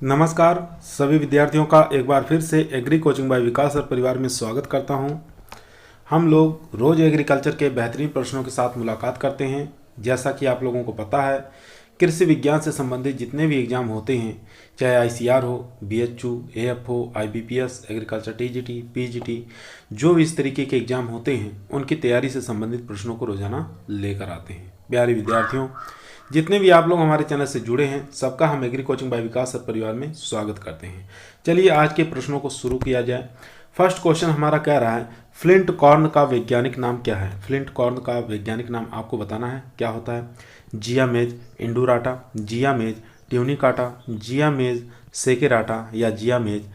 नमस्कार सभी विद्यार्थियों का एक बार फिर से एग्री कोचिंग बाय विकास सर परिवार में स्वागत करता हूं। हम लोग रोज एग्रीकल्चर के बेहतरीन प्रश्नों के साथ मुलाकात करते हैं। जैसा कि आप लोगों को पता है, कृषि विज्ञान से संबंधित जितने भी एग्जाम होते हैं, चाहे आईसीआर हो, बीएचयू, एएफ हो, आईबीपीएस, एग्रीकल्चर टीजीटी, पीजीटी, जो भी इस तरीके के एग्जाम होते हैं उनकी तैयारी से संबंधित प्रश्नों को रोजाना लेकर आते हैं। प्यारे विद्यार्थियों, जितने भी आप लोग हमारे चैनल से जुड़े हैं, सबका हम एग्री कोचिंग बाय विकास सर परिवार में स्वागत करते हैं। चलिए आज के प्रश्नों को शुरू किया जाए। फर्स्ट क्वेश्चन हमारा कह रहा है, फ्लिंट कॉर्न का वैज्ञानिक नाम क्या है। फ्लिंट कॉर्न का वैज्ञानिक नाम आपको बताना है। क्या होता है? जिया मेज इंडुराटा, जिया मेज ट्यूनिकाटा, जिया मेज सेकेराटा या जिया मेज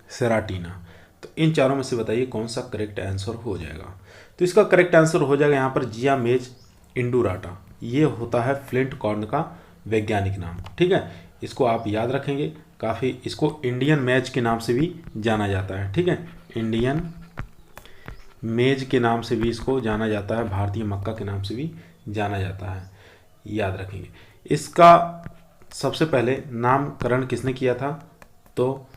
सेराटीना। तो इन चारों में से बताइए कौन सा करेक्ट आंसर हो जाएगा। तो इसका करेक्ट आंसर हो जाएगा यहाँ पर जिया मेज इंडुराटा। ये होता है फ्लिंट कॉर्न का वैज्ञानिक नाम। ठीक है, इसको आप याद रखेंगे। काफ़ी इसको इंडियन मेज के नाम से भी जाना जाता है। ठीक है, इंडियन मेज के नाम से भी इसको जाना जाता है, भारतीय मक्का के नाम से भी जाना जाता है, याद रखेंगे। इसका सबसे पहले नामकरण किसने किया था? तो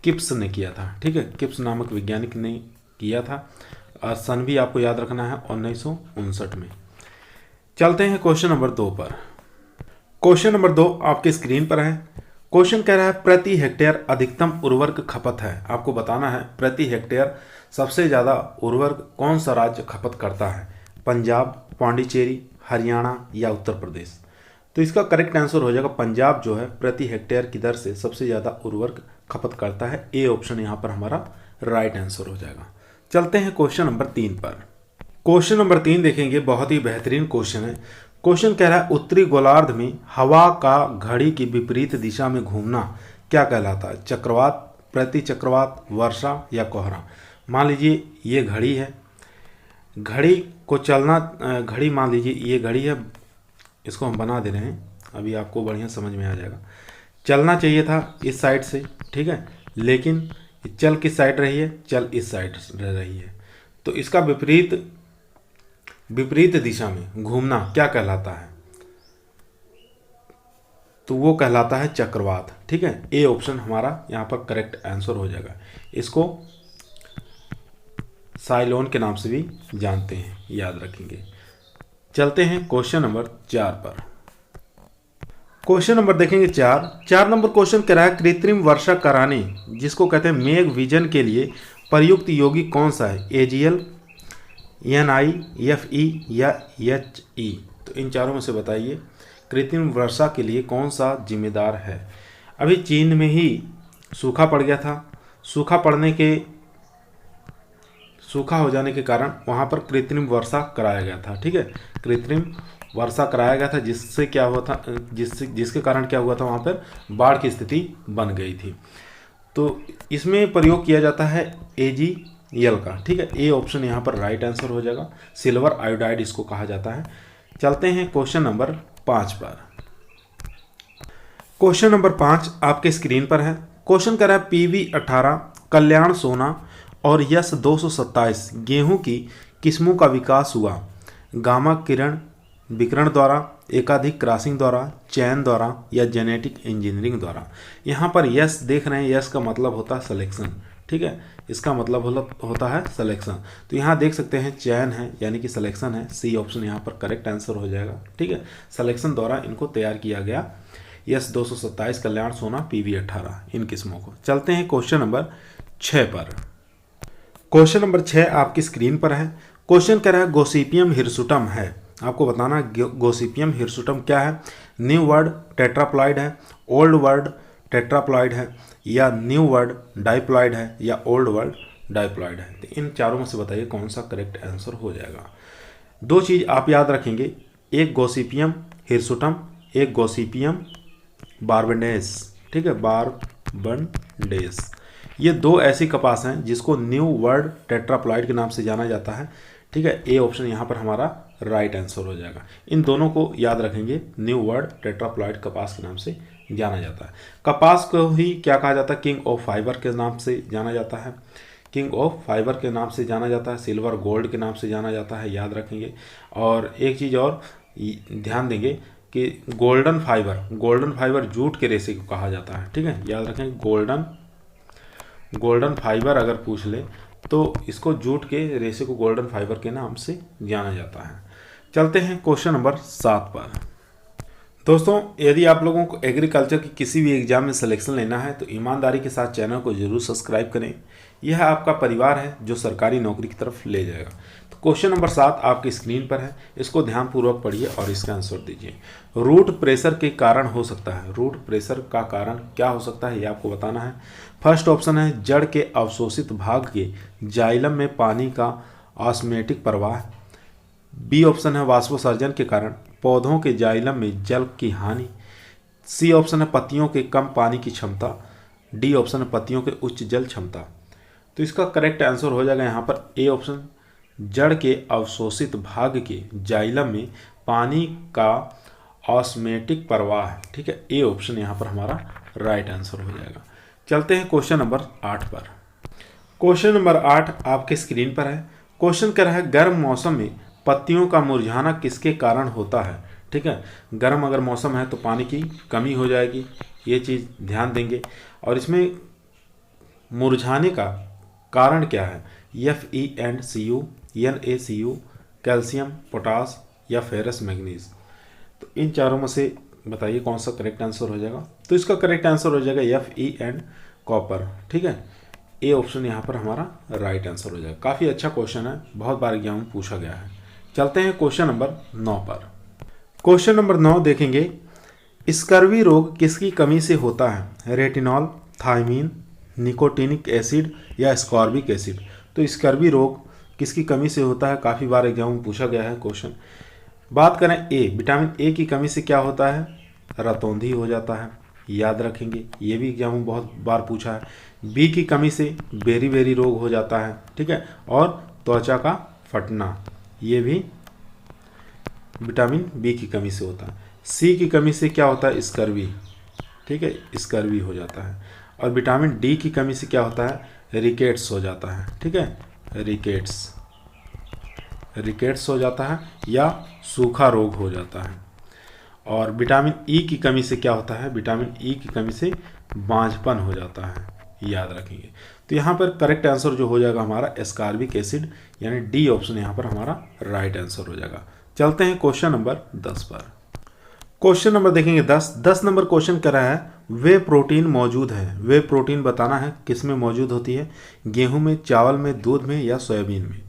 किप्स ने किया था। ठीक है, किप्स नामक वैज्ञानिक ने किया था। सन भी आपको याद रखना है 1959 में। चलते हैं क्वेश्चन नंबर 2 पर। क्वेश्चन नंबर 2 आपके स्क्रीन पर है। क्वेश्चन कह रहा है, प्रति हेक्टेयर अधिकतम उर्वरक खपत है। आपको बताना है प्रति हेक्टेयर सबसे ज़्यादा उर्वरक कौन सा राज्य खपत करता है। पंजाब, पांडिचेरी, हरियाणा या उत्तर प्रदेश। तो इसका करेक्ट आंसर हो जाएगा पंजाब जो है प्रति हेक्टेयर की दर से सबसे ज़्यादा उर्वरक खपत करता है। ए ऑप्शन यहाँ पर हमारा राइट आंसर हो जाएगा। चलते हैं क्वेश्चन नंबर 3 पर। क्वेश्चन नंबर 3 देखेंगे, बहुत ही बेहतरीन क्वेश्चन है। क्वेश्चन कह रहा है, उत्तरी गोलार्ध में हवा का घड़ी की विपरीत दिशा में घूमना क्या कहलाता है। चक्रवात, प्रति चक्रवात, वर्षा या कोहरा। मान लीजिए ये घड़ी है, घड़ी को चलना, घड़ी मान लीजिए ये घड़ी है, इसको हम बना दे रहे हैं, अभी आपको बढ़िया समझ में आ जाएगा। चलना चाहिए था इस साइड से, ठीक है, लेकिन चल किस साइड रही है? चल इस साइड रह रही है। तो इसका विपरीत दिशा में घूमना क्या कहलाता है? तो वो कहलाता है चक्रवात। ठीक है, ए ऑप्शन हमारा यहाँ पर करेक्ट आंसर हो जाएगा। इसको साइलोन के नाम से भी जानते हैं, याद रखेंगे। चलते हैं क्वेश्चन नंबर 4 पर। क्वेश्चन नंबर देखेंगे 4 नंबर क्वेश्चन कह रहा है, कृत्रिम वर्षा कराने जिसको कहते हैं मेघ विजन के लिए प्रयुक्त यौगिक कौन सा है। एजीएल, NiFe या HE। तो इन चारों में से बताइए कृत्रिम वर्षा के लिए कौन सा जिम्मेदार है। अभी चीन में ही सूखा पड़ गया था, सूखा हो जाने के कारण वहाँ पर कृत्रिम वर्षा कराया गया था। ठीक है, कृत्रिम वर्षा कराया गया था, जिससे क्या हुआ था, जिसके कारण क्या हुआ था, वहाँ पर बाढ़ की स्थिति बन गई थी। तो इसमें प्रयोग किया जाता है AgEl का। ठीक है, ए ऑप्शन यहाँ पर राइट आंसर हो जाएगा। सिल्वर आयोडाइड इसको कहा जाता है। चलते हैं क्वेश्चन नंबर 5 पर। क्वेश्चन नंबर 5 आपके स्क्रीन पर है। क्वेश्चन कर रहा है, PV18, कल्याण सोना और यस 227 गेहूं की किस्मों का विकास हुआ गामा किरण विकिरण द्वारा, एकाधिक क्रॉसिंग द्वारा, चयन द्वारा या जेनेटिक इंजीनियरिंग द्वारा। यहाँ पर यस देख रहे हैं, यस का मतलब होता है सिलेक्शन। ठीक है, इसका मतलब होता है सिलेक्शन। तो यहाँ देख सकते हैं चयन है, यानी कि सिलेक्शन है। सी ऑप्शन यहाँ पर करेक्ट आंसर हो जाएगा। ठीक है, सिलेक्शन द्वारा इनको तैयार किया गया। यस 227, कल्याण सोना, PV18 इन किस्मों को। चलते हैं क्वेश्चन नंबर 6 पर। क्वेश्चन नंबर 6 आपकी स्क्रीन पर है। क्वेश्चन कह रहा है, गोसिपियम हिरसुटम है। आपको बताना गोसिपियम हिरसुटम क्या है। न्यू वर्ड टेट्राप्लॉइड है, ओल्ड वर्ड टेट्राप्लॉइड है या न्यू वर्ड डाइप्लॉइड है या ओल्ड वर्ड डाइप्लॉइड है। तो इन चारों में से बताइए कौन सा करेक्ट आंसर हो जाएगा। 2 चीज़ आप याद रखेंगे, एक गोसिपियम हिरसुटम, एक गोसिपियम बारबेडेंस। ठीक है, बारबेडेंस। ये 2 ऐसी कपास हैं जिसको न्यू वर्ड टेट्राप्लॉइड के नाम से जाना जाता है। ठीक है, ए ऑप्शन यहाँ पर हमारा राइट आंसर हो जाएगा। इन दोनों को याद रखेंगे, न्यू वर्ड टेट्राप्लॉइड कपास के नाम से जाना जाता है। कपास को ही क्या कहा जाता है? किंग ऑफ फाइबर के नाम से जाना जाता है। किंग ऑफ फाइबर के नाम से जाना जाता है, सिल्वर गोल्ड के नाम से जाना जाता है, याद रखेंगे। और एक चीज़ और ध्यान देंगे, कि गोल्डन फाइबर जूट के रेशे को कहा जाता है। ठीक है, याद रखें, गोल्डन फाइबर अगर पूछ ले तो इसको जूट के रेशे को गोल्डन फाइबर के नाम से जाना जाता है। चलते हैं क्वेश्चन नंबर 7 पर। दोस्तों, यदि आप लोगों को एग्रीकल्चर की किसी भी एग्जाम में सिलेक्शन लेना है तो ईमानदारी के साथ चैनल को जरूर सब्सक्राइब करें। यह आपका परिवार है जो सरकारी नौकरी की तरफ ले जाएगा। तो क्वेश्चन नंबर 7 आपकी स्क्रीन पर है, इसको ध्यानपूर्वक पढ़िए और इसका आंसर दीजिए। रूट प्रेशर के कारण हो सकता है, रूट प्रेशर का कारण क्या हो सकता है ये आपको बताना है। फर्स्ट ऑप्शन है जड़ के अवशोषित भाग के जाइलम में पानी का ऑस्मोटिक प्रवाह। बी ऑप्शन है वाष्पोत्सर्जन के कारण पौधों के जाइलम में जल की हानि। सी ऑप्शन है पत्तियों के कम पानी की क्षमता। डी ऑप्शन है पत्तियों के उच्च जल क्षमता। तो इसका करेक्ट आंसर हो जाएगा यहाँ पर ए ऑप्शन, जड़ के अवशोषित भाग के जाइलम में पानी का ऑस्मोटिक प्रवाह। ठीक है, ए ऑप्शन यहाँ पर हमारा राइट आंसर हो जाएगा। चलते हैं क्वेश्चन नंबर 8 पर। क्वेश्चन नंबर 8 आपके स्क्रीन पर है। क्वेश्चन कह रहा है गर्म मौसम में पत्तियों का मुरझाना किसके कारण होता है। ठीक है, गर्म अगर मौसम है तो पानी की कमी हो जाएगी, ये चीज़ ध्यान देंगे। और इसमें मुरझाने का कारण क्या है, FeNCu, NaCu, कैल्शियम, पोटास या फेरस मैग्नीज। तो इन चारों में से बताइए कौन सा करेक्ट आंसर हो जाएगा। तो इसका करेक्ट आंसर हो जाएगा Fe कॉपर। ठीक है, ए ऑप्शन यहाँ पर हमारा राइट आंसर हो जाएगा। काफ़ी अच्छा क्वेश्चन है, बहुत बार एग्जाम में पूछा गया है। चलते हैं क्वेश्चन नंबर 9 पर। क्वेश्चन नंबर 9 देखेंगे, स्कर्वी रोग किसकी कमी से होता है। रेटिनॉल, थायमीन, निकोटिनिक एसिड या स्कॉर्बिक एसिड। तो स्कर्वी रोग किसकी कमी से होता है, काफ़ी बार एग्जाम में पूछा गया है क्वेश्चन। बात करें ए, विटामिन ए की कमी से क्या होता है, रतौंधी हो जाता है, याद रखेंगे, ये भी एग्जाम में बहुत बार पूछा है। बी की कमी से बेरी रोग हो जाता है। ठीक है, और त्वचा का फटना, ये भी विटामिन बी की कमी से होता है। सी की कमी से क्या होता है, स्कर्वी। ठीक है, स्कर्वी हो जाता है। और विटामिन डी की कमी से क्या होता है, रिकेट्स हो जाता है। ठीक है, रिकेट्स हो जाता है या सूखा रोग हो जाता है। और विटामिन ई की कमी से क्या होता है, विटामिन ई की कमी से बांझपन हो जाता है, याद रखेंगे। तो यहाँ पर करेक्ट आंसर जो हो जाएगा हमारा एस्कॉर्बिक एसिड, यानी डी ऑप्शन यहाँ पर हमारा राइट आंसर हो जाएगा। चलते हैं क्वेश्चन नंबर 10 पर। क्वेश्चन नंबर देखेंगे 10 नंबर क्वेश्चन कर रहा है वे प्रोटीन मौजूद है। वे प्रोटीन बताना है किस में मौजूद होती है, गेहूं में, चावल में, दूध में या सोयाबीन में।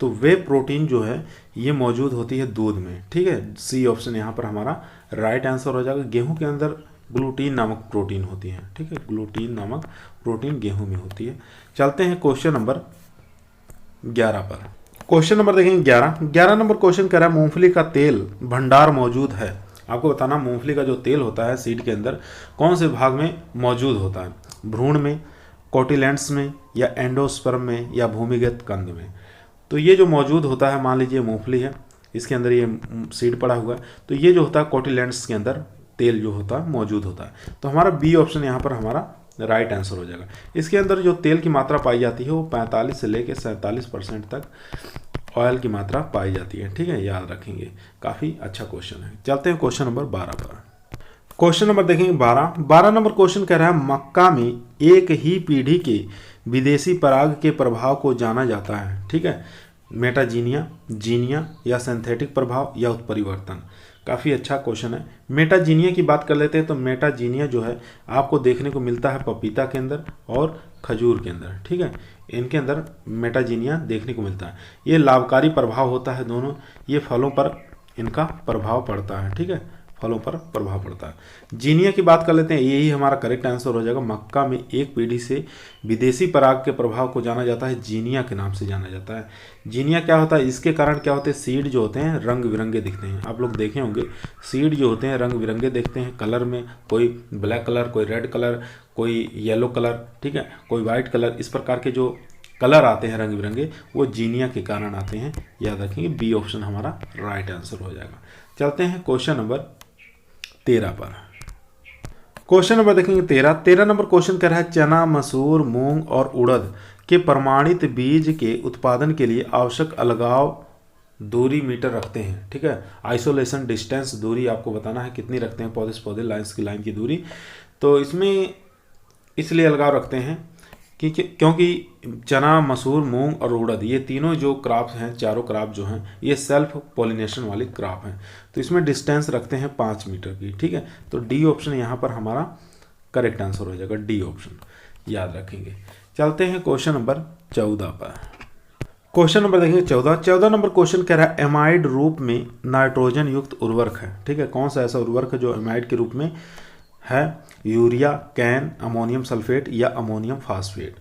तो वे प्रोटीन जो है ये मौजूद होती है दूध में। ठीक है, सी ऑप्शन यहाँ पर हमारा राइट आंसर हो जाएगा। गेहूं के अंदर ग्लूटीन नामक प्रोटीन होती है। ठीक है, ग्लूटीन नामक प्रोटीन गेहूं में होती है। चलते हैं क्वेश्चन नंबर 11 पर। क्वेश्चन नंबर देखेंगे 11 नंबर क्वेश्चन कह रहा है मूंगफली का तेल भंडार मौजूद है। आपको बताना मूंगफली का जो तेल होता है सीड के अंदर कौन से भाग में मौजूद होता है, भ्रूण में, कोटिलेंट्स में या एंडोस्पर्म में या भूमिगत कंद में। तो ये जो मौजूद होता है, मान लीजिए मूंगफली है, इसके अंदर ये सीड पड़ा हुआ है, तो ये जो होता है कोटिलेंट्स के अंदर तेल जो होता है मौजूद होता है। तो हमारा बी ऑप्शन यहाँ पर हमारा राइट आंसर हो जाएगा। इसके अंदर जो तेल की मात्रा पाई जाती है वो 45 से लेकर 47% तक ऑयल की मात्रा पाई जाती है। ठीक है, याद रखेंगे, काफ़ी अच्छा क्वेश्चन है। चलते हैं क्वेश्चन नंबर 12 पर। क्वेश्चन नंबर देखेंगे 12 नंबर क्वेश्चन कह रहा है मक्का में एक ही पीढ़ी के विदेशी पराग के प्रभाव को जाना जाता है। ठीक है, मेटाजीनिया, जीनिया या सिंथेटिक प्रभाव या उत्परिवर्तन। काफ़ी अच्छा क्वेश्चन है। मेटाजीनिया की बात कर लेते हैं तो मेटाजीनिया जो है आपको देखने को मिलता है पपीता के अंदर और खजूर के अंदर। ठीक है, इनके अंदर मेटाजीनिया देखने को मिलता है। ये लाभकारी प्रभाव होता है दोनों, ये फलों पर इनका प्रभाव पड़ता है। ठीक है, फलों पर प्रभाव पड़ता है। जीनिया की बात कर लेते हैं, यही हमारा करेक्ट आंसर हो जाएगा। मक्का में एक पीढ़ी से विदेशी पराग के प्रभाव को जाना जाता है, जीनिया के नाम से जाना जाता है। जीनिया क्या होता है, इसके कारण क्या होते हैं, सीड जो होते हैं रंग बिरंगे दिखते हैं। आप लोग देखे होंगे सीड जो होते हैं रंग बिरंगे दिखते हैं कलर में, कोई ब्लैक कलर, कोई रेड कलर, कोई येलो कलर, ठीक है, कोई वाइट कलर। इस प्रकार के जो कलर आते हैं रंग बिरंगे वो जीनिया के कारण आते हैं, याद रखेंगे। बी ऑप्शन हमारा राइट आंसर हो जाएगा। चलते हैं क्वेश्चन नंबर 13 पर। क्वेश्चन नंबर देखेंगे 13 नंबर क्वेश्चन कह रहा है चना, मसूर, मूंग और उड़द के प्रमाणित बीज के उत्पादन के लिए आवश्यक अलगाव दूरी मीटर रखते हैं, ठीक है। आइसोलेशन डिस्टेंस, दूरी आपको बताना है कितनी रखते हैं पौधे से पौधे, लाइन की दूरी। तो इसमें इसलिए अलगाव रखते हैं क्योंकि चना, मसूर, मूंग और उड़द, ये तीनों जो क्रॉप्स हैं, चारों क्रॉप जो हैं, ये सेल्फ पॉलिनेशन वाली क्रॉप हैं। तो इसमें डिस्टेंस रखते हैं 5 मीटर की, ठीक है। तो डी ऑप्शन यहाँ पर हमारा करेक्ट आंसर हो जाएगा, डी ऑप्शन याद रखेंगे। चलते हैं क्वेश्चन नंबर 14 पर। क्वेश्चन नंबर देखेंगे 14 नंबर क्वेश्चन कह रहा है एमाइड रूप में नाइट्रोजन युक्त उर्वरक है, ठीक है। कौन सा ऐसा उर्वरक है जो एमाइड के रूप में है? यूरिया, कैन, अमोनियम सल्फेट या अमोनियम फास्फेट।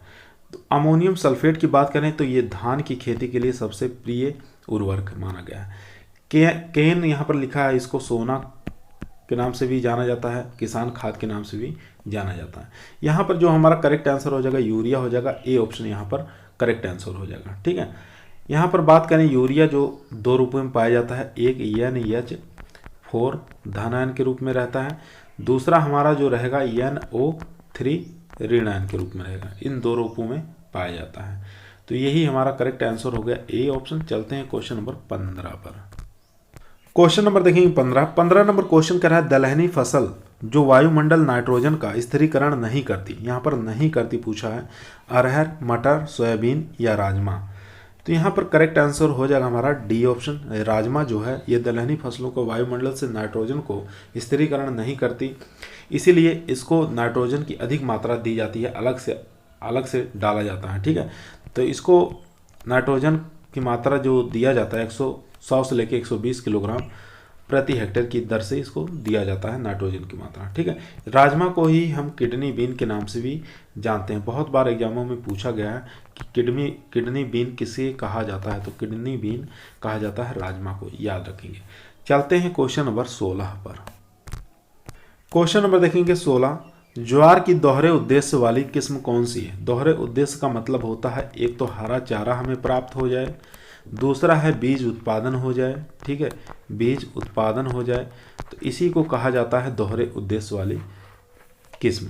तो अमोनियम सल्फेट की बात करें तो ये धान की खेती के लिए सबसे प्रिय उर्वरक माना गया है। कैन यहाँ पर लिखा है, इसको सोना के नाम से भी जाना जाता है, किसान खाद के नाम से भी जाना जाता है। यहाँ पर जो हमारा करेक्ट आंसर हो जाएगा यूरिया हो जाएगा, ए ऑप्शन यहाँ पर करेक्ट आंसर हो जाएगा, ठीक है। यहाँ पर बात करें यूरिया जो 2 रूपों में पाया जाता है, एक NH4 धन आयन के रूप में रहता है, दूसरा हमारा जो रहेगा NO3 ऋण आयन के रूप में रहेगा। इन 2 रूपों में पाया जाता है। तो यही हमारा करेक्ट आंसर हो गया, ए ऑप्शन। चलते हैं क्वेश्चन नंबर 15 पर। क्वेश्चन नंबर देखेंगे 15 नंबर क्वेश्चन कर रहा है दलहनी फसल जो वायुमंडल नाइट्रोजन का स्थिरीकरण नहीं करती, यहाँ पर नहीं करती पूछा है, अरहर, मटर, सोयाबीन या राजमा। तो यहाँ पर करेक्ट आंसर हो जाएगा हमारा डी ऑप्शन। राजमा जो है ये दलहनी फसलों को वायुमंडल से नाइट्रोजन को स्थिरीकरण नहीं करती, इसीलिए इसको नाइट्रोजन की अधिक मात्रा दी जाती है, अलग से डाला जाता है, ठीक है। तो इसको नाइट्रोजन की मात्रा जो दिया जाता है 100 से लेकर 120 किलोग्राम प्रति हेक्टेयर की दर से इसको दिया जाता है नाइट्रोजन की मात्रा, ठीक है। राजमा को ही हम किडनी बीन के नाम से भी जानते हैं, बहुत बार एग्जामों में पूछा गया है कि किडनी बीन किसे कहा जाता है, तो किडनी बीन कहा जाता है राजमा को, याद रखेंगे। चलते हैं क्वेश्चन नंबर 16 पर। क्वेश्चन नंबर देखेंगे 16, ज्वार की दोहरे उद्देश्य वाली किस्म कौन सी है? दोहरे उद्देश्य का मतलब होता है एक तो हरा चारा हमें प्राप्त हो जाए, दूसरा है बीज उत्पादन हो जाए, ठीक है, बीज उत्पादन हो जाए, तो इसी को कहा जाता है दोहरे उद्देश्य वाली किस्म।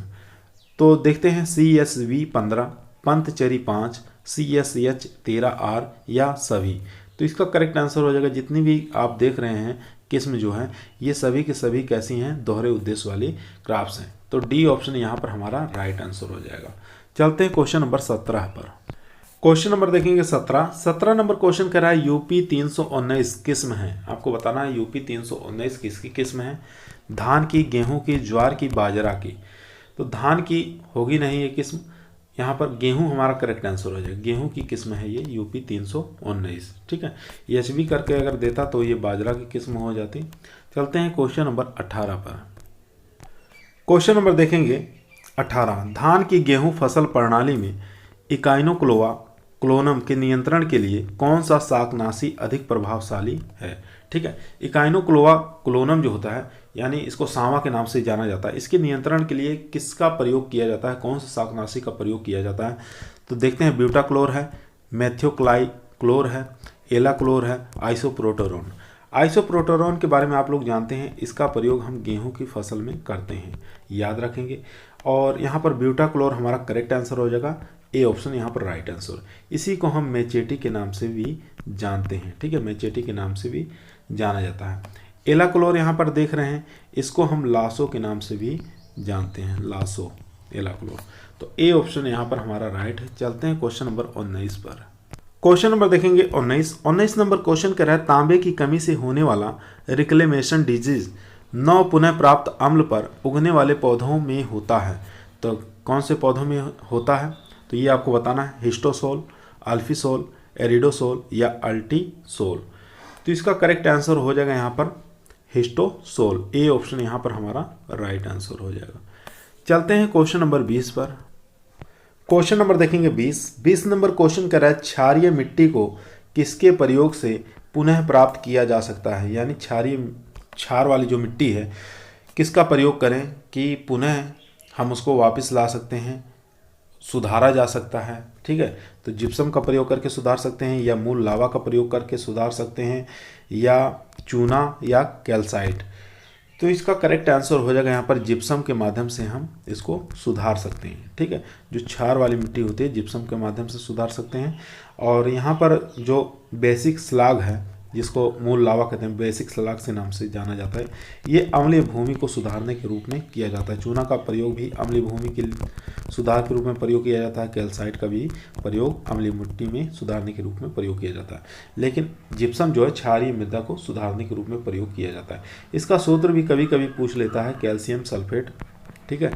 तो देखते हैं CSV 15, पंतचरी 5, CSH 13R या सभी। तो इसका करेक्ट आंसर हो जाएगा, जितनी भी आप देख रहे हैं किस्म जो है ये सभी के सभी कैसी हैं? दोहरे उद्देश्य वाली क्रॉप्स हैं। तो डी ऑप्शन यहाँ पर हमारा राइट आंसर हो जाएगा। चलते हैं क्वेश्चन नंबर 17 पर। क्वेश्चन नंबर देखेंगे 17 नंबर क्वेश्चन कह रहा है यूपी 319 किस्म है, आपको बताना है यूपी 319 किसकी किस्म है? धान की, गेहूं की, ज्वार की, बाजरा की। तो धान की होगी नहीं ये किस्म, यहाँ पर गेहूं हमारा करेक्ट आंसर हो जाएगा, गेहूं की किस्म है ये यूपी 319, ठीक है। HB करके अगर देता तो ये बाजरा की किस्म हो जाती। चलते हैं क्वेश्चन नंबर 18 पर। क्वेश्चन नंबर देखेंगे 18, धान की गेहूं फसल प्रणाली में इकाइनोक्लोआ क्लोनम के नियंत्रण के लिए कौन सा शाकनाशी अधिक प्रभावशाली है? ठीक है, इकाइनोक्लोआ क्लोनम जो होता है, यानी इसको सांवा के नाम से जाना जाता है, इसके नियंत्रण के लिए किसका प्रयोग किया जाता है? कौन सा शाकनाशी का प्रयोग किया जाता है? तो देखते हैं, ब्यूटाक्लोर है, मेथियोक्लाइक्लोर है, एलाक्लोर है, आइसोप्रोटोरॉन। आइसोप्रोटोरॉन के बारे में आप लोग जानते हैं, इसका प्रयोग हम गेहूं की फसल में करते हैं, याद रखेंगे। और यहाँ पर ब्यूटाक्लोर हमारा करेक्ट आंसर हो जाएगा, ए ऑप्शन यहाँ पर राइट आंसर। इसी को हम मेचेटी के नाम से भी जानते हैं, ठीक है, मेचेटी के नाम से भी जाना जाता है। एलाक्लोर यहाँ पर देख रहे हैं, इसको हम लासो के नाम से भी जानते हैं, लासो, एलाक्लोर। तो ए ऑप्शन यहाँ पर हमारा राइट है। चलते हैं क्वेश्चन नंबर 19 पर। क्वेश्चन नंबर देखेंगे 19 नंबर क्वेश्चन कह रहा है तांबे की कमी से होने वाला रिक्लेमेशन डिजीज 9 पुनः प्राप्त अम्ल पर उगने वाले पौधों में होता है। तो कौन से पौधों में होता है? तो ये आपको बताना है, हिस्टोसोल, अल्फिसोल, एरिडोसोल या अल्टीसोल। तो इसका करेक्ट आंसर हो जाएगा यहाँ पर हिस्टोसोल, ए ऑप्शन यहाँ पर हमारा राइट आंसर हो जाएगा। चलते हैं क्वेश्चन नंबर 20 पर। क्वेश्चन नंबर देखेंगे 20 नंबर क्वेश्चन कर रहा है क्षारीय मिट्टी को किसके प्रयोग से पुनः प्राप्त किया जा सकता है? यानी क्षार वाली जो मिट्टी है किसका प्रयोग करें कि पुनः हम उसको वापस ला सकते हैं, सुधारा जा सकता है, ठीक है। तो जिप्सम का प्रयोग करके सुधार सकते हैं, या मूल लावा का प्रयोग करके सुधार सकते हैं, या चूना या कैल्साइट। तो इसका करेक्ट आंसर हो जाएगा यहाँ पर जिप्सम के माध्यम से हम इसको सुधार सकते हैं, ठीक है। जो क्षार वाली मिट्टी होती है जिप्सम के माध्यम से सुधार सकते हैं। और यहाँ पर जो बेसिक स्लाग है जिसको मूल लावा कहते हैं, बेसिक स्लग के नाम से जाना जाता है, ये अम्लीय भूमि को सुधारने के रूप में किया जाता है। चूना का प्रयोग भी अम्लीय भूमि के सुधार के रूप में प्रयोग किया जाता है। कैल्साइट का भी प्रयोग अम्लीय मिट्टी में सुधारने के रूप में प्रयोग किया जाता है। लेकिन जिप्सम जो है क्षारीय मृदा को सुधारने के रूप में प्रयोग किया जाता है। इसका सूत्र भी कभी कभी पूछ लेता है, कैल्शियम सल्फेट, ठीक है,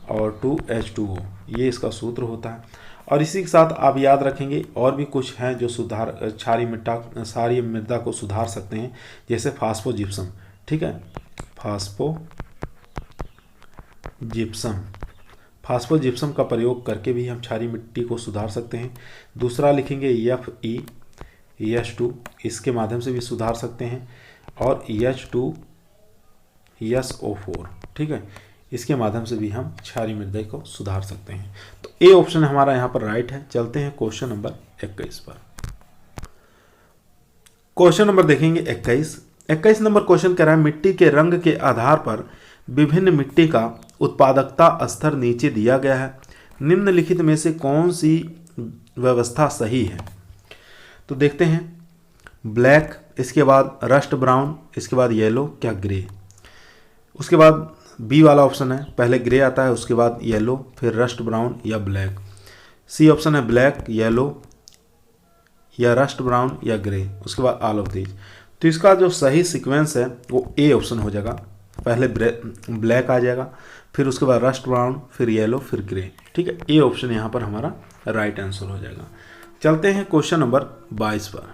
और 2H2O, ये इसका सूत्र होता है। और इसी के साथ आप याद रखेंगे और भी कुछ हैं जो क्षारीय मृदा को सुधार सकते हैं, जैसे फास्फोजिप्सम, ठीक है, फास्फोजिप्सम का प्रयोग करके भी हम क्षारीय मिट्टी को सुधार सकते हैं। दूसरा लिखेंगे FeS2, इसके माध्यम से भी सुधार सकते हैं, और H2SO4, ठीक है, इसके माध्यम से भी हम क्षारीय मृदा को सुधार सकते हैं। तो ए ऑप्शन हमारा यहाँ पर राइट है। चलते हैं क्वेश्चन नंबर 21 पर। क्वेश्चन नंबर देखेंगे 21 नंबर क्वेश्चन कह रहा है, मिट्टी के रंग के आधार पर विभिन्न मिट्टी का उत्पादकता स्तर नीचे दिया गया है। निम्नलिखित में से कौन सी व्यवस्था सही है? तो देखते हैं, ब्लैक, इसके बाद रस्ट ब्राउन, इसके बाद येलो, क्या ग्रे। उसके बाद बी वाला ऑप्शन है, पहले ग्रे आता है, उसके बाद येलो, फिर रस्ट ब्राउन या ब्लैक। सी ऑप्शन है ब्लैक, येलो या रस्ट ब्राउन या ग्रे, उसके बाद ऑल ऑफ दीज। तो इसका जो सही सीक्वेंस है वो ए ऑप्शन हो जाएगा। पहले ब्लैक आ जाएगा, फिर उसके बाद रस्ट ब्राउन, फिर येलो, फिर ग्रे, ठीक है। ए ऑप्शन यहाँ पर हमारा राइट आंसर हो जाएगा। चलते हैं क्वेश्चन नंबर 22 पर।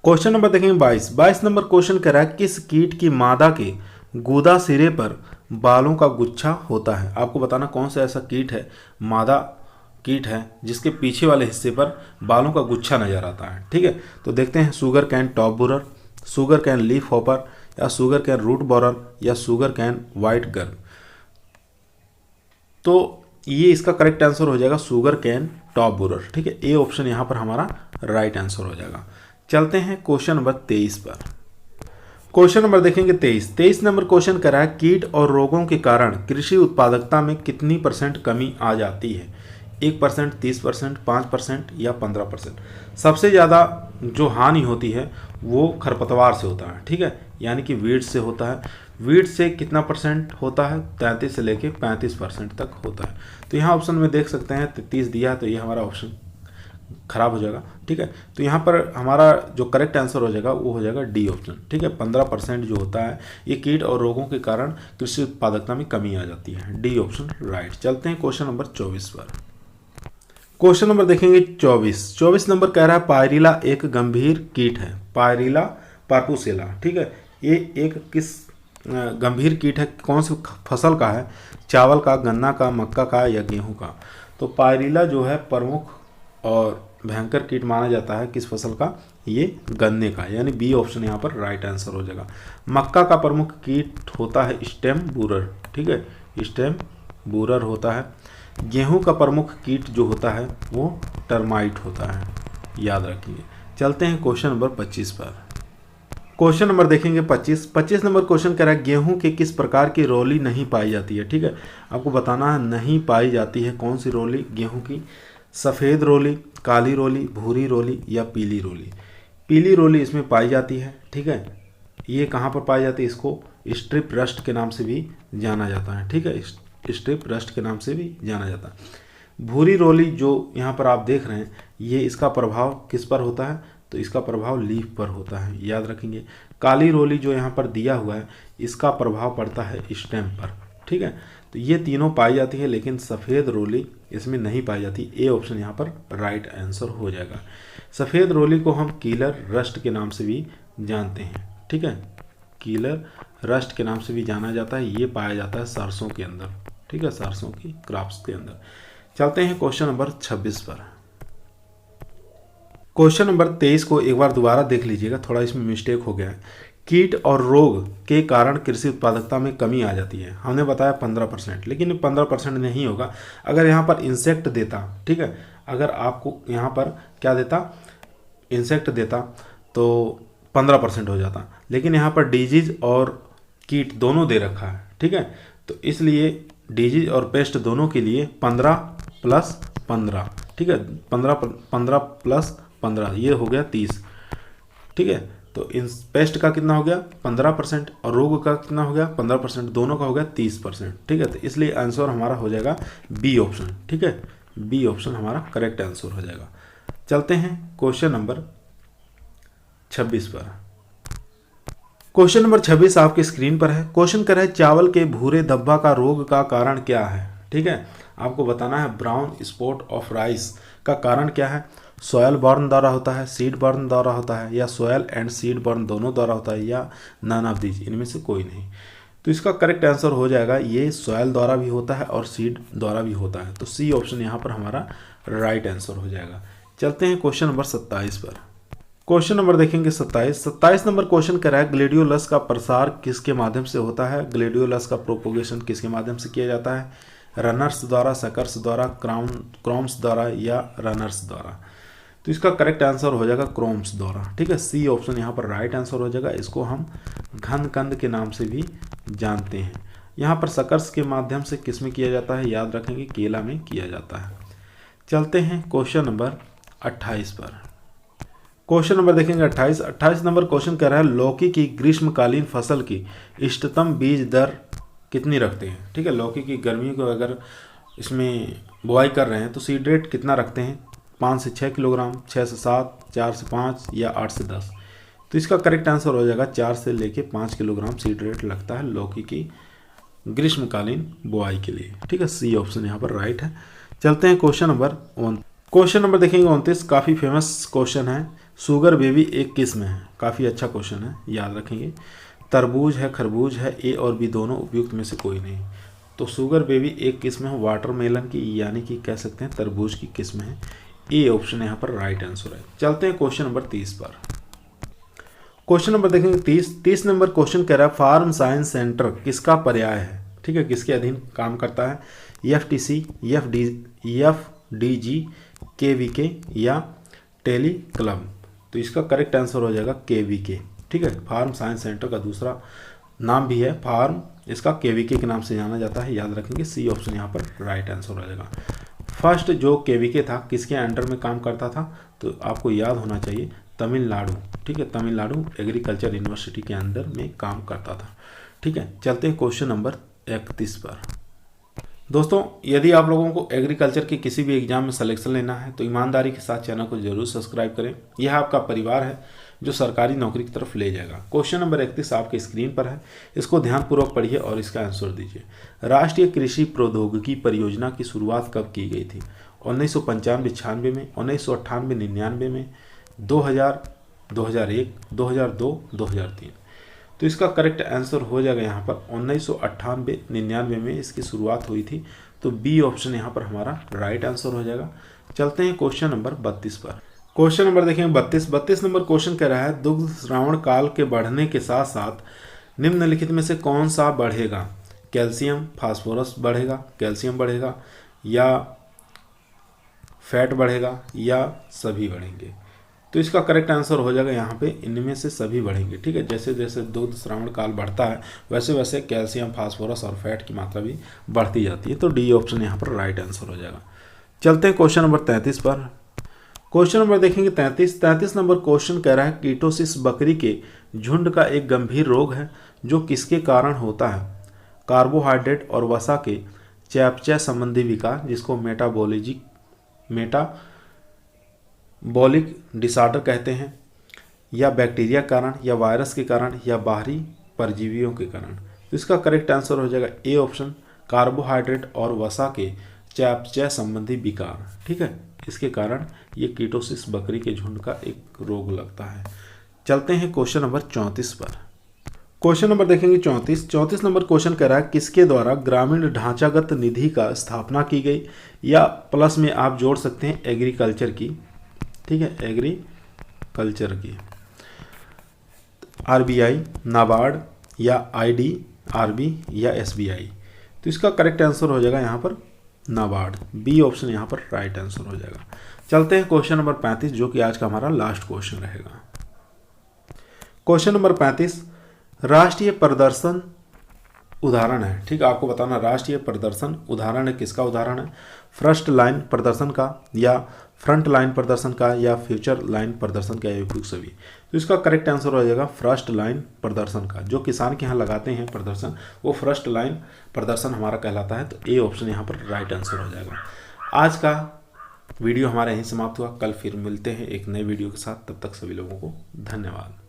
क्वेश्चन नंबर देखेंगे 22 नंबर क्वेश्चन कह रहा है, किस कीट की मादा के गूदा सिरे पर बालों का गुच्छा होता है? आपको बताना कौन सा ऐसा कीट है, मादा कीट है, जिसके पीछे वाले हिस्से पर बालों का गुच्छा नजर आता है, ठीक है। तो देखते हैं, sugar cane top borer, sugar cane leaf hopper, या शुगर कैन रूट बोरर, या शुगर कैन वाइट गर्ल। तो ये इसका करेक्ट आंसर हो जाएगा शुगर कैन टॉप बोरर, ठीक है। ए ऑप्शन यहाँ पर हमारा राइट आंसर हो जाएगा। चलते हैं क्वेश्चन नंबर 23 पर। क्वेश्चन नंबर देखेंगे 23 नंबर क्वेश्चन कह रहा है, कीट और रोगों के कारण कृषि उत्पादकता में कितनी % कमी आ जाती है? 1%, 30%, 5% या 15%। सबसे ज़्यादा जो हानि होती है वो खरपतवार से होता है, ठीक है, यानी कि वीड्स से होता है। वीड्स से कितना % होता है? 33 से लेके 35% तक होता है। तो यहाँ ऑप्शन में देख सकते हैं 33 दिया है, तो ये हमारा ऑप्शन खराब हो जाएगा, ठीक है। तो यहाँ पर हमारा जो करेक्ट आंसर हो जाएगा वो हो जाएगा डी ऑप्शन, ठीक है। 15% जो होता है ये कीट और रोगों के कारण कृषि उत्पादकता में कमी आ जाती है। D option right. चलते हैं क्वेश्चन नंबर 24 पर। क्वेश्चन नंबर देखेंगे 24 नंबर कह रहा है, पायरिला एक गंभीर कीट है। पायरिला पार्पुसेला, ठीक है, ये एक किस गंभीर कीट है? कौन सी फसल का है? चावल का, गन्ना का, मक्का का या गेहूं का? तो पायरिला जो है प्रमुख और भयंकर कीट माना जाता है किस फसल का? ये गन्ने का, यानी बी ऑप्शन यहाँ पर राइट आंसर हो जाएगा। मक्का का प्रमुख कीट होता है स्टेम बूरर, ठीक है, स्टेम बूरर होता है। गेहूं का प्रमुख कीट जो होता है वो टर्माइट होता है, याद रखिए। चलते हैं क्वेश्चन नंबर 25 पर। क्वेश्चन नंबर देखेंगे 25 नंबर क्वेश्चन कह रहा है, गेहूं के किस प्रकार की रोली नहीं पाई जाती है? ठीक है, आपको बताना है नहीं पाई जाती है कौन सी रोली गेहूं की। सफ़ेद रोली, काली रोली, भूरी रोली या पीली रोली। पीली रोली इसमें पाई जाती है, ठीक है। ये कहाँ पर पाई जाती है? इसको स्ट्रिप रस्ट के नाम से भी जाना जाता है, ठीक है, स्ट्रिप रस्ट के नाम से भी जाना जाता है। भूरी रोली जो यहाँ पर आप देख रहे हैं, ये इसका प्रभाव किस पर होता है? तो इसका प्रभाव लीफ पर होता है, याद रखेंगे। काली रोली जो यहाँ पर दिया हुआ है, इसका प्रभाव पड़ता है स्टेम पर, ठीक है। तो ये तीनों पाई जाती है, लेकिन सफ़ेद रोली इसमें नहीं पाई जाती। ए ऑप्शन यहाँ पर राइट आंसर हो जाएगा। सफ़ेद रोली को हम कीलर रस्ट के नाम से भी जानते हैं, ठीक है, कीलर रस्ट के नाम से भी जाना जाता है। ये पाया जाता है सरसों के अंदर, ठीक है, सरसों की क्रॉप्स के अंदर। चलते हैं क्वेश्चन नंबर 26 पर। क्वेश्चन नंबर 23 को एक बार दोबारा देख लीजिएगा, थोड़ा इसमें मिस्टेक हो गया है। कीट और रोग के कारण कृषि उत्पादकता में कमी आ जाती है। हमने बताया 15%, लेकिन 15% नहीं होगा। अगर यहाँ पर इंसेक्ट देता, ठीक है, अगर आपको यहाँ पर क्या देता, इंसेक्ट देता, तो 15% हो जाता। लेकिन यहाँ पर डिजीज और कीट दोनों दे रखा है, ठीक है, तो इसलिए डिजीज और पेस्ट दोनों के लिए 15 + 15, ठीक है, 15 + 15 ये हो गया 30। ठीक है। तो इन पेस्ट का कितना हो गया 15% और रोग का कितना हो गया 15%, दोनों का हो गया 30%। ठीक है, तो इसलिए आंसर हमारा हो जाएगा बी ऑप्शन। ठीक है, बी ऑप्शन हमारा करेक्ट आंसर हो जाएगा। चलते हैं क्वेश्चन नंबर 26 पर। क्वेश्चन नंबर 26 आपके स्क्रीन पर है। क्वेश्चन कर है चावल के भूरे धब्बा का रोग का कारण क्या है। ठीक है, आपको बताना है ब्राउन स्पॉट ऑफ राइस का कारण क्या है। सॉयल बर्न द्वारा होता है, सीड बर्न द्वारा होता है, या सॉयल एंड सीड बर्न दोनों द्वारा होता है, या नन ऑफ दीज, इनमें से कोई नहीं। तो इसका करेक्ट आंसर हो जाएगा ये सॉयल द्वारा भी होता है और सीड द्वारा भी होता है। तो सी ऑप्शन यहाँ पर हमारा राइट आंसर हो जाएगा। चलते हैं क्वेश्चन नंबर 27 पर। क्वेश्चन नंबर देखेंगे 27 नंबर क्वेश्चन कर रहा है ग्लेडियोलस का प्रसार किसके माध्यम से होता है। ग्लेडियोलस का प्रोपोगेशन किसके माध्यम से किया जाता है। रनर्स द्वारा, सकर्स द्वारा, क्रोम्स द्वारा, या रनर्स द्वारा। तो इसका करेक्ट आंसर हो जाएगा क्रोम्स द्वारा। ठीक है, सी ऑप्शन यहाँ पर राइट आंसर हो जाएगा। इसको हम घनकंद के नाम से भी जानते हैं। यहाँ पर सकर्स के माध्यम से किस में किया जाता है, याद रखेंगे केला में किया जाता है। चलते हैं क्वेश्चन नंबर 28 पर। क्वेश्चन नंबर देखेंगे 28 नंबर क्वेश्चन कह रहा है लौकी की ग्रीष्मकालीन फसल की इष्टतम बीज दर कितनी रखते हैं। ठीक है, लौकी की गर्मियों को अगर इसमें बुआई कर रहे हैं तो सीड रेट कितना रखते हैं, 5 से 6 किलोग्राम, 6 से 7, 4 से 5, या 8 से 10। तो इसका करेक्ट आंसर हो जाएगा 4 से लेके 5 किलोग्राम सीड रेट लगता है लौकी की ग्रीष्मकालीन बुआई के लिए। ठीक है, सी ऑप्शन यहाँ पर राइट है। चलते हैं क्वेश्चन नंबर 29। क्वेश्चन नंबर देखेंगे 29, काफ़ी फेमस क्वेश्चन है। शुगर बेबी एक किस्म है, काफ़ी अच्छा क्वेश्चन है, याद रखेंगे। तरबूज है, खरबूज है, ए और बी दोनों उपयुक्त में से कोई नहीं। तो शुगर बेबी एक किस्म है वाटरमेलन की, यानी कि कह सकते हैं तरबूज की किस्म है। ए ऑप्शन यहाँ पर राइट आंसर है। चलते हैं क्वेश्चन नंबर 30 पर। क्वेश्चन नंबर देखेंगे 30 नंबर क्वेश्चन कह रहा है फार्म साइंस सेंटर किसका पर्याय है। ठीक है, किसके अधीन काम करता है। FTC, FDG, KVK, या टेली क्लब। तो इसका करेक्ट आंसर हो जाएगा KVK। ठीक है, फार्म साइंस सेंटर का दूसरा नाम भी है फार्म, इसका KVK के नाम से जाना जाता है, याद रखेंगे। सी ऑप्शन यहाँ पर राइट आंसर हो जाएगा। फर्स्ट जो KVK था किसके अंडर में काम करता था, तो आपको याद होना चाहिए तमिलनाडु। ठीक है, तमिलनाडु एग्रीकल्चर यूनिवर्सिटी के अंदर में काम करता था। ठीक है, चलते हैं क्वेश्चन नंबर 31 पर। दोस्तों, यदि आप लोगों को एग्रीकल्चर के किसी भी एग्जाम में सिलेक्शन लेना है तो ईमानदारी के साथ चैनल को जरूर सब्सक्राइब करें। यह आपका परिवार है जो सरकारी नौकरी की तरफ ले जाएगा। क्वेश्चन नंबर 31 आपके स्क्रीन पर है, इसको ध्यानपूर्वक पढ़िए और इसका आंसर दीजिए। राष्ट्रीय कृषि प्रौद्योगिकी परियोजना की शुरुआत कब की गई थी। 1995-96 में, 1998-99 में, 2000, 2001, 2002, 2003। तो इसका करेक्ट आंसर हो जाएगा यहाँ पर 1998-99 में इसकी शुरुआत हुई थी। तो बी ऑप्शन यहाँ पर हमारा राइट आंसर हो जाएगा। चलते हैं क्वेश्चन नंबर 32 पर। क्वेश्चन नंबर देखेंगे 32 नंबर क्वेश्चन कह रहा है दुग्ध श्रावण काल के बढ़ने के साथ साथ निम्नलिखित में से कौन सा बढ़ेगा। कैल्शियम, फास्फोरस बढ़ेगा, कैल्शियम बढ़ेगा, या फैट बढ़ेगा, या सभी बढ़ेंगे। तो इसका करेक्ट आंसर हो जाएगा यहाँ पे इनमें से सभी बढ़ेंगे। ठीक है, जैसे जैसे दुग्ध श्रावण काल बढ़ता है वैसे वैसे कैल्शियम, फास्फोरस और फैट की मात्रा भी बढ़ती जाती है। तो डी ऑप्शन यहाँ पर राइट आंसर हो जाएगा। चलते हैं क्वेश्चन नंबर 33 पर। क्वेश्चन नंबर देखेंगे 33 नंबर क्वेश्चन कह रहा है कीटोसिस बकरी के झुंड का एक गंभीर रोग है जो किसके कारण होता है। कार्बोहाइड्रेट और वसा के चयापचय संबंधी विकार, जिसको मेटाबॉलिक डिसऑर्डर कहते हैं, या बैक्टीरिया के कारण, या वायरस के कारण, या बाहरी परजीवियों के कारण। तो इसका करेक्ट आंसर हो जाएगा ए ऑप्शन, कार्बोहाइड्रेट और वसा के चयापचय संबंधी विकार। ठीक है, इसके कारण ये कीटोसिस बकरी के झुंड का एक रोग लगता है। चलते हैं क्वेश्चन नंबर 34 पर। क्वेश्चन नंबर देखेंगे 34 नंबर क्वेश्चन कह रहा है किसके द्वारा ग्रामीण ढांचागत निधि का स्थापना की गई, या प्लस में आप जोड़ सकते हैं एग्रीकल्चर की। ठीक है, एग्रीकल्चर की। RBI, नाबार्ड, या IDRB, या SBI। तो इसका करेक्ट आंसर हो जाएगा यहाँ पर नाबार्ड। बी ऑप्शन यहाँ पर राइट आंसर हो जाएगा। चलते हैं क्वेश्चन नंबर 35 जो कि आज का हमारा लास्ट क्वेश्चन रहेगा। क्वेश्चन नंबर 35 राष्ट्रीय प्रदर्शन उदाहरण है। ठीक है, आपको बताना राष्ट्रीय प्रदर्शन उदाहरण है, किसका उदाहरण है। फर्स्ट लाइन प्रदर्शन का, या फ्रंट लाइन प्रदर्शन का या फ्यूचर लाइन प्रदर्शन का, उपयुक्त सभी। तो इसका करेक्ट आंसर हो जाएगा फर्स्ट लाइन प्रदर्शन का। जो किसान के यहाँ लगाते हैं प्रदर्शन, वो फर्स्ट लाइन प्रदर्शन हमारा कहलाता है। तो ए ऑप्शन यहाँ पर राइट आंसर हो जाएगा। आज का वीडियो हमारा यहीं समाप्त हुआ। कल फिर मिलते हैं एक नए वीडियो के साथ। तब तक सभी लोगों को धन्यवाद।